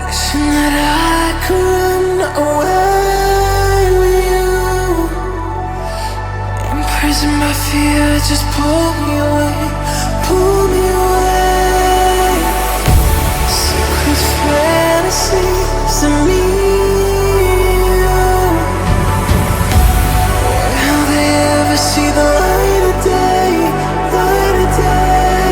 Wishing that I could run away with you. Imprison my fear, just pull me away, pull me away. Secret fantasies of me. Will they ever see the light of day, light of day?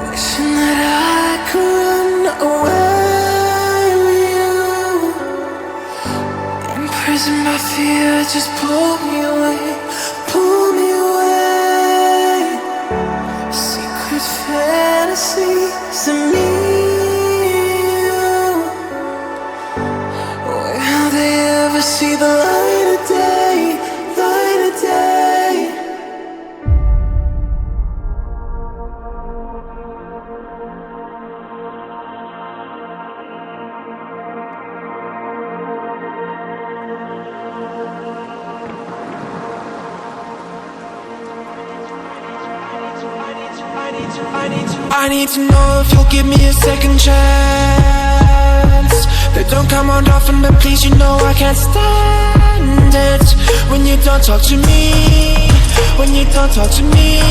Wishing that I could run away with you. Imprison my fear, just pull me away, pull me away. Secret fantasies of me. Will they ever see the light of day, light of day? I need to know if you'll give me a second chance. They don't come around often, but please, you know I can't stand it when you don't talk to me, when you don't talk to me.